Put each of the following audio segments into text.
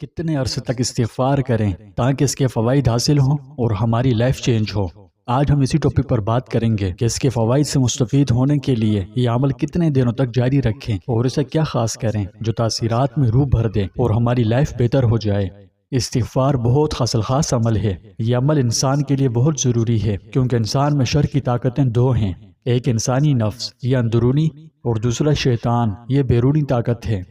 کتنے عرصے تک استغفار کریں تاکہ اس کے فوائد حاصل ہوں اور ہماری لائف چینج ہو۔ آج ہم اسی ٹاپک پر بات کریں گے کہ اس کے فوائد سے مستفید ہونے کے لیے یہ عمل کتنے دنوں تک جاری رکھیں اور اسے کیا خاص کریں جو تاثیرات میں روح بھر دے اور ہماری لائف بہتر ہو جائے۔ استغفار بہت خاص عمل ہے۔ یہ عمل انسان کے لیے بہت ضروری ہے کیونکہ انسان میں شر کی طاقتیں دو ہیں، ایک انسانی نفس یہ اندرونی اور دوسرا شیطان یہ بیرونی طاقت ہے۔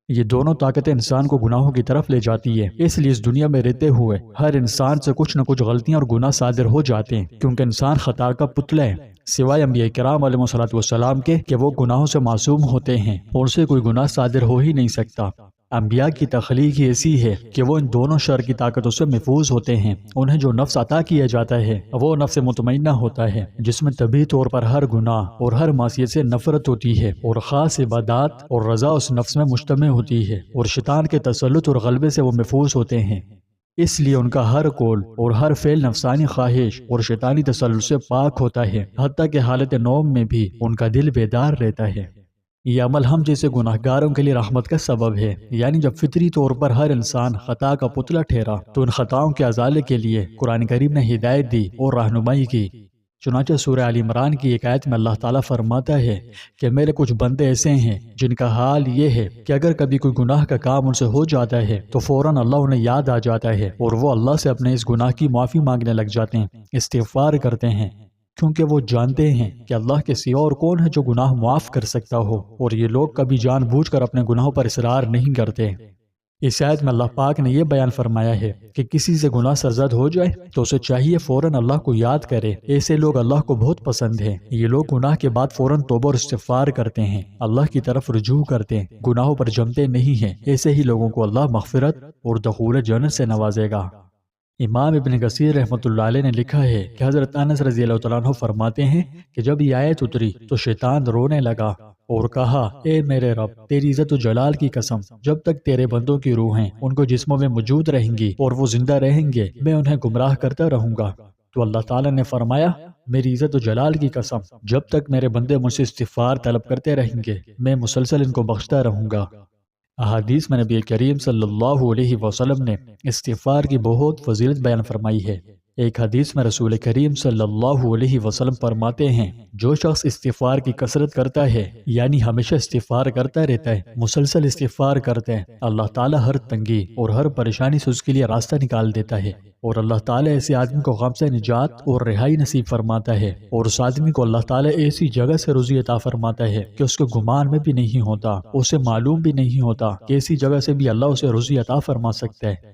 یہ دونوں طاقتیں انسان کو گناہوں کی طرف لے جاتی ہے، اس لیے اس دنیا میں رہتے ہوئے ہر انسان سے کچھ نہ کچھ غلطیاں اور گناہ صادر ہو جاتے ہیں کیونکہ انسان خطا کا پتلا ہے، سوائے انبیاء کرام علیہ الصلوۃ والسلام کے کہ وہ گناہوں سے معصوم ہوتے ہیں اور سے کوئی گناہ صادر ہو ہی نہیں سکتا۔ انبیاء کی تخلیق ہی ایسی ہے کہ وہ ان دونوں شر کی طاقتوں سے محفوظ ہوتے ہیں۔ انہیں جو نفس عطا کیا جاتا ہے وہ نفس مطمئنہ ہوتا ہے جس میں طبعی طور پر ہر گناہ اور ہر معصیت سے نفرت ہوتی ہے اور خاص عبادات اور رضا اس نفس میں مجتمع ہوتی ہے اور شیطان کے تسلط اور غلبے سے وہ محفوظ ہوتے ہیں۔ اس لیے ان کا ہر قول اور ہر فعل نفسانی خواہش اور شیطانی تسلط سے پاک ہوتا ہے، حتیٰ کہ حالت نوم میں بھی ان کا دل بیدار رہتا ہے۔ یہ عمل ہم جیسے گناہگاروں کے لیے رحمت کا سبب ہے، یعنی جب فطری طور پر ہر انسان خطا کا پتلا ٹھہرا تو ان خطاؤں کے ازالے کے لیے قرآن کریم نے ہدایت دی اور رہنمائی کی۔ چنانچہ سورہ آل عمران کی ایک آیت میں اللہ تعالیٰ فرماتا ہے کہ میرے کچھ بندے ایسے ہیں جن کا حال یہ ہے کہ اگر کبھی کوئی گناہ کا کام ان سے ہو جاتا ہے تو فوراً اللہ انہیں یاد آ جاتا ہے اور وہ اللہ سے اپنے اس گناہ کی معافی مانگنے لگ جاتے ہیں، استغفار کرتے ہیں، کیونکہ وہ جانتے ہیں کہ اللہ کے سوا اور کون ہے جو گناہ معاف کر سکتا ہو، اور یہ لوگ کبھی جان بوجھ کر اپنے گناہوں پر اصرار نہیں کرتے۔ اس آیت میں اللہ پاک نے یہ بیان فرمایا ہے کہ کسی سے گناہ سرزد ہو جائے تو اسے چاہیے فوراً اللہ کو یاد کرے۔ ایسے لوگ اللہ کو بہت پسند ہیں۔ یہ لوگ گناہ کے بعد فوراً توبہ اور استغفار کرتے ہیں، اللہ کی طرف رجوع کرتے ہیں، گناہوں پر جمتے نہیں ہیں۔ ایسے ہی لوگوں کو اللہ مغفرت اور دخول جنت سے نوازے گا۔ امام ابن کثیر رحمۃ اللہ علیہ نے لکھا ہے کہ حضرت انس رضی اللہ تعالیٰ عنہ فرماتے ہیں کہ جب یہ آیت اتری تو شیطان رونے لگا اور کہا، اے میرے رب، تیری عزت و جلال کی قسم، جب تک تیرے بندوں کی روحیں ان کو جسموں میں موجود رہیں گی اور وہ زندہ رہیں گے میں انہیں گمراہ کرتا رہوں گا۔ تو اللہ تعالیٰ نے فرمایا، میری عزت و جلال کی قسم، جب تک میرے بندے مجھ سے استغفار طلب کرتے رہیں گے میں مسلسل ان کو بخشتا رہوں گا۔ احادیث میں نبی کریم صلی اللہ علیہ وسلم نے استغفار کی بہت فضیلت بیان فرمائی ہے۔ ایک حدیث میں رسول کریم صلی اللہ علیہ وسلم فرماتے ہیں، جو شخص استغفار کی کثرت کرتا ہے یعنی ہمیشہ استغفار کرتا رہتا ہے، مسلسل استغفار کرتا ہے، اللہ تعالیٰ ہر تنگی اور ہر پریشانی سے اس کے لیے راستہ نکال دیتا ہے، اور اللہ تعالیٰ ایسے آدمی کو غم سے نجات اور رہائی نصیب فرماتا ہے، اور اس آدمی کو اللہ تعالیٰ ایسی جگہ سے روزی عطا فرماتا ہے کہ اس کو گمان میں بھی نہیں ہوتا، اسے معلوم بھی نہیں ہوتا کہ ایسی جگہ سے بھی اللہ اسے روزی عطا فرما سکتا ہے۔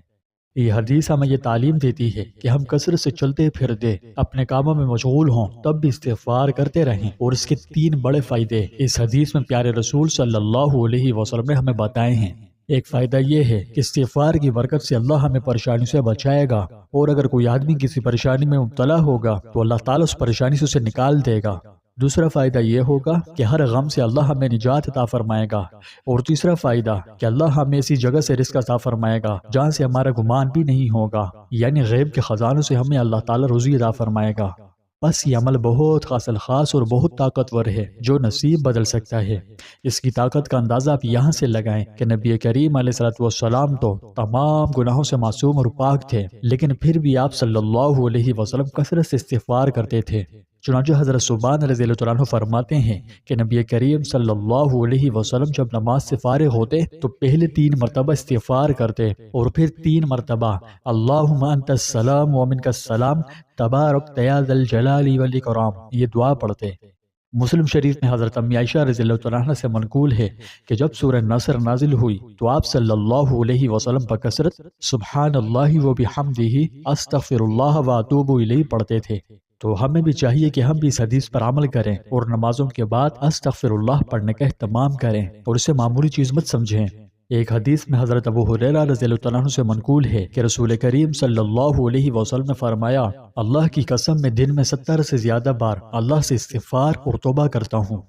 یہ حدیث ہمیں یہ تعلیم دیتی ہے کہ ہم کثرت سے چلتے پھرتے اپنے کاموں میں مشغول ہوں تب بھی استغفار کرتے رہیں، اور اس کے 3 بڑے فائدے اس حدیث میں پیارے رسول صلی اللہ علیہ وسلم نے ہمیں بتائے ہیں۔ ایک فائدہ یہ ہے کہ استغفار کی برکت سے اللہ ہمیں پریشانی سے بچائے گا، اور اگر کوئی آدمی کسی پریشانی میں مبتلا ہوگا تو اللہ تعالیٰ اس پریشانی سے اسے نکال دے گا۔ دوسرا فائدہ یہ ہوگا کہ ہر غم سے اللہ ہمیں نجات عطا فرمائے گا، اور تیسرا فائدہ کہ اللہ ہمیں ایسی جگہ سے رزق عطا فرمائے گا جہاں سے ہمارا گمان بھی نہیں ہوگا، یعنی غیب کے خزانوں سے ہمیں اللہ تعالیٰ روزی عطا فرمائے گا۔ بس یہ عمل بہت خاص اور بہت طاقتور ہے جو نصیب بدل سکتا ہے۔ اس کی طاقت کا اندازہ آپ یہاں سے لگائیں کہ نبی کریم علیہ الصلوۃ والسلام تو تمام گناہوں سے معصوم اور پاک تھے، لیکن پھر بھی آپ صلی اللہ علیہ وسلم کثرت سے استغفار کرتے تھے۔ چنانچہ حضرت ثوبان رضی اللہ عنہ فرماتے ہیں کہ نبی کریم صلی اللہ علیہ وسلم جب نماز سے فارغ ہوتے تو پہلے 3 مرتبہ استغفار کرتے اور پھر 3 مرتبہ اللہم انت السلام ومنک السلام تبارک یا ذا الجلال والاکرام یہ دعا پڑھتے۔ مسلم شریف میں حضرت امی عائشہ رضی اللہ عنہ سے منقول ہے کہ جب سورہ نصر نازل ہوئی تو آپ صلی اللہ علیہ وسلم بکثرت سبحان اللہ وبحمدہ استغفر اللہ واتوب الیہ پڑھتے تھے۔ تو ہمیں بھی چاہیے کہ ہم بھی اس حدیث پر عمل کریں اور نمازوں کے بعد استغفر اللہ پڑھنے کا اہتمام کریں اور اسے معمولی چیز مت سمجھیں۔ ایک حدیث میں حضرت ابو ہریرہ رضی اللہ عنہ سے منقول ہے کہ رسول کریم صلی اللہ علیہ وسلم نے فرمایا، اللہ کی قسم میں دن میں 70 سے زیادہ بار اللہ سے استغفار اور توبہ کرتا ہوں۔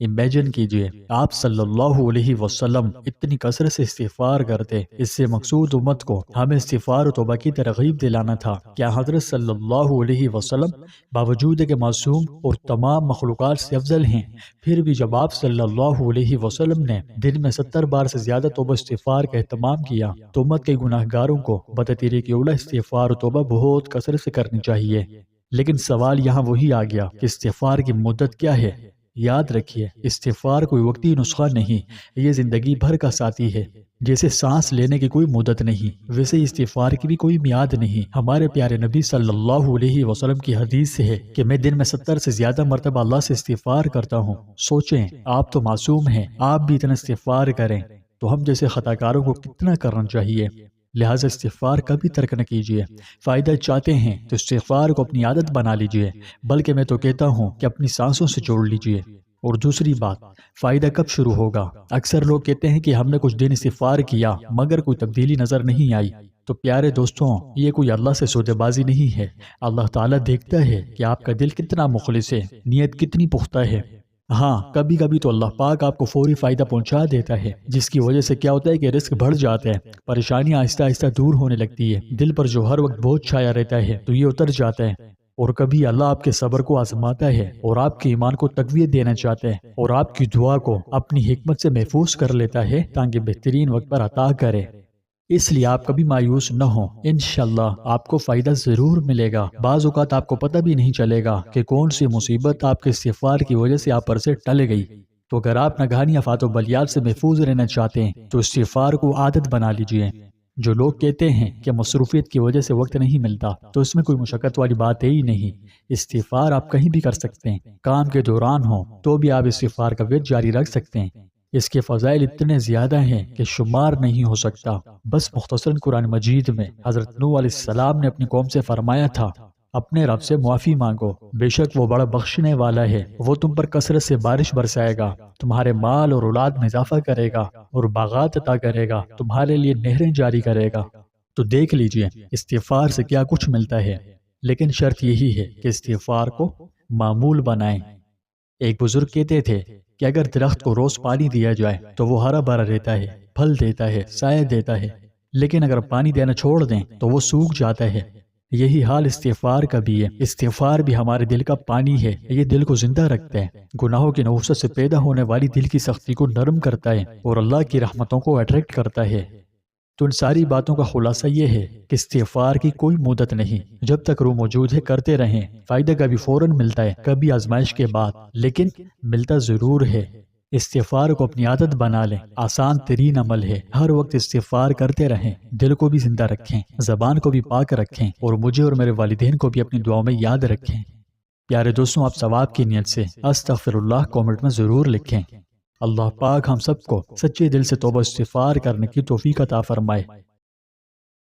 امیجن کیجئے آپ صلی اللہ علیہ وسلم اتنی کثرت سے استغفار کرتے، اس سے مقصود امت کو ہمیں استغفار و توبہ کی ترغیب دلانا تھا۔ کیا حضرت صلی اللہ علیہ وسلم باوجود کہ معصوم اور تمام مخلوقات سے افضل ہیں، پھر بھی جب آپ صلی اللہ علیہ وسلم نے دن میں 70 بار سے زیادہ توبہ استغفار کا اہتمام کیا تو امت کے گناہ گاروں کو بطریق اولیٰ استغفار و توبہ بہت کثرت سے کرنی چاہیے۔ لیکن سوال یہاں وہی آ گیا کہ استغفار کی مدت کیا ہے؟ یاد رکھیے استغفار کوئی وقتی نسخہ نہیں، یہ زندگی بھر کا ساتھی ہے۔ جیسے سانس لینے کی کوئی مدت نہیں، ویسے ہی استغفار کی بھی کوئی میعاد نہیں۔ ہمارے پیارے نبی صلی اللہ علیہ وسلم کی حدیث سے ہے کہ میں دن میں 70 سے زیادہ مرتبہ اللہ سے استغفار کرتا ہوں۔ سوچیں آپ تو معصوم ہیں، آپ بھی اتنا استغفار کریں تو ہم جیسے خطاکاروں کو کتنا کرنا چاہیے۔ لہٰذا استغفار کبھی ترک نہ کیجیے۔ فائدہ چاہتے ہیں تو استغفار کو اپنی عادت بنا لیجیے، بلکہ میں تو کہتا ہوں کہ اپنی سانسوں سے جوڑ لیجیے۔ اور دوسری بات، فائدہ کب شروع ہوگا؟ اکثر لوگ کہتے ہیں کہ ہم نے کچھ دن استغفار کیا مگر کوئی تبدیلی نظر نہیں آئی۔ تو پیارے دوستوں، یہ کوئی اللہ سے سودے بازی نہیں ہے۔ اللہ تعالیٰ دیکھتا ہے کہ آپ کا دل کتنا مخلص ہے، نیت کتنی پختہ ہے۔ ہاں، کبھی کبھی تو اللہ پاک آپ کو فوری فائدہ پہنچا دیتا ہے، جس کی وجہ سے کیا ہوتا ہے کہ رزق بڑھ جاتا ہے، پریشانیاں آہستہ آہستہ دور ہونے لگتی ہے، دل پر جو ہر وقت بوجھ چھایا رہتا ہے تو یہ اتر جاتا ہے۔ اور کبھی اللہ آپ کے صبر کو آزماتا ہے اور آپ کے ایمان کو تقویت دینا چاہتا ہے اور آپ کی دعا کو اپنی حکمت سے محفوظ کر لیتا ہے تاکہ بہترین وقت پر عطا کرے۔ اس لیے آپ کبھی مایوس نہ ہوں، انشاءاللہ آپ کو فائدہ ضرور ملے گا۔ بعض اوقات آپ کو پتہ بھی نہیں چلے گا کہ کون سی مصیبت آپ کے استغفار کی وجہ سے آپ پر سے ٹل گئی۔ تو اگر آپ ناگہانی آفات و بلیات سے محفوظ رہنا چاہتے ہیں تو استغفار کو عادت بنا لیجئے۔ جو لوگ کہتے ہیں کہ مصروفیت کی وجہ سے وقت نہیں ملتا تو اس میں کوئی مشقت والی بات ہی نہیں۔ استغفار آپ کہیں بھی کر سکتے ہیں، کام کے دوران ہو تو بھی آپ استغفار کا ورد جاری رکھ سکتے ہیں۔ اس کے فضائل اتنے زیادہ ہیں کہ شمار نہیں ہو سکتا۔ بس مختصراً قرآن مجید میں حضرت نوح علیہ السلام نے اپنی قوم سے فرمایا تھا، اپنے رب سے معافی مانگو، بے شک وہ بڑا بخشنے والا ہے، وہ تم پر کثرت سے بارش برسائے گا، تمہارے مال اور اولاد میں اضافہ کرے گا اور باغات عطا کرے گا، تمہارے لیے نہریں جاری کرے گا۔ تو دیکھ لیجئے استغفار سے کیا کچھ ملتا ہے، لیکن شرط یہی ہے کہ استغفار کو معمول بنائیں۔ ایک بزرگ کہتے تھے کہ اگر درخت کو روز پانی دیا جائے تو وہ ہرا بھرا رہتا ہے، پھل دیتا ہے، سایہ دیتا ہے، لیکن اگر پانی دینا چھوڑ دیں تو وہ سوکھ جاتا ہے۔ یہی حال استغفار کا بھی ہے۔ استغفار بھی ہمارے دل کا پانی ہے، یہ دل کو زندہ رکھتا ہے، گناہوں کی نحوست سے پیدا ہونے والی دل کی سختی کو نرم کرتا ہے اور اللہ کی رحمتوں کو اٹریکٹ کرتا ہے۔ تو ان ساری باتوں کا خلاصہ یہ ہے کہ استغفار کی کوئی مدت نہیں، جب تک روح موجود ہے کرتے رہیں۔ فائدہ کبھی فوراً ملتا ہے، کبھی آزمائش کے بعد، لیکن ملتا ضرور ہے۔ استغفار کو اپنی عادت بنا لیں، آسان ترین عمل ہے۔ ہر وقت استغفار کرتے رہیں، دل کو بھی زندہ رکھیں، زبان کو بھی پاک رکھیں اور مجھے اور میرے والدین کو بھی اپنی دعاؤں میں یاد رکھیں۔ پیارے دوستوں، آپ ثواب کی نیت سے استغفر اللہ کامنٹ میں ضرور لکھیں۔ اللہ پاک ہم سب کو سچے دل سے توبہ استغفار کرنے کی توفیق عطا فرمائے۔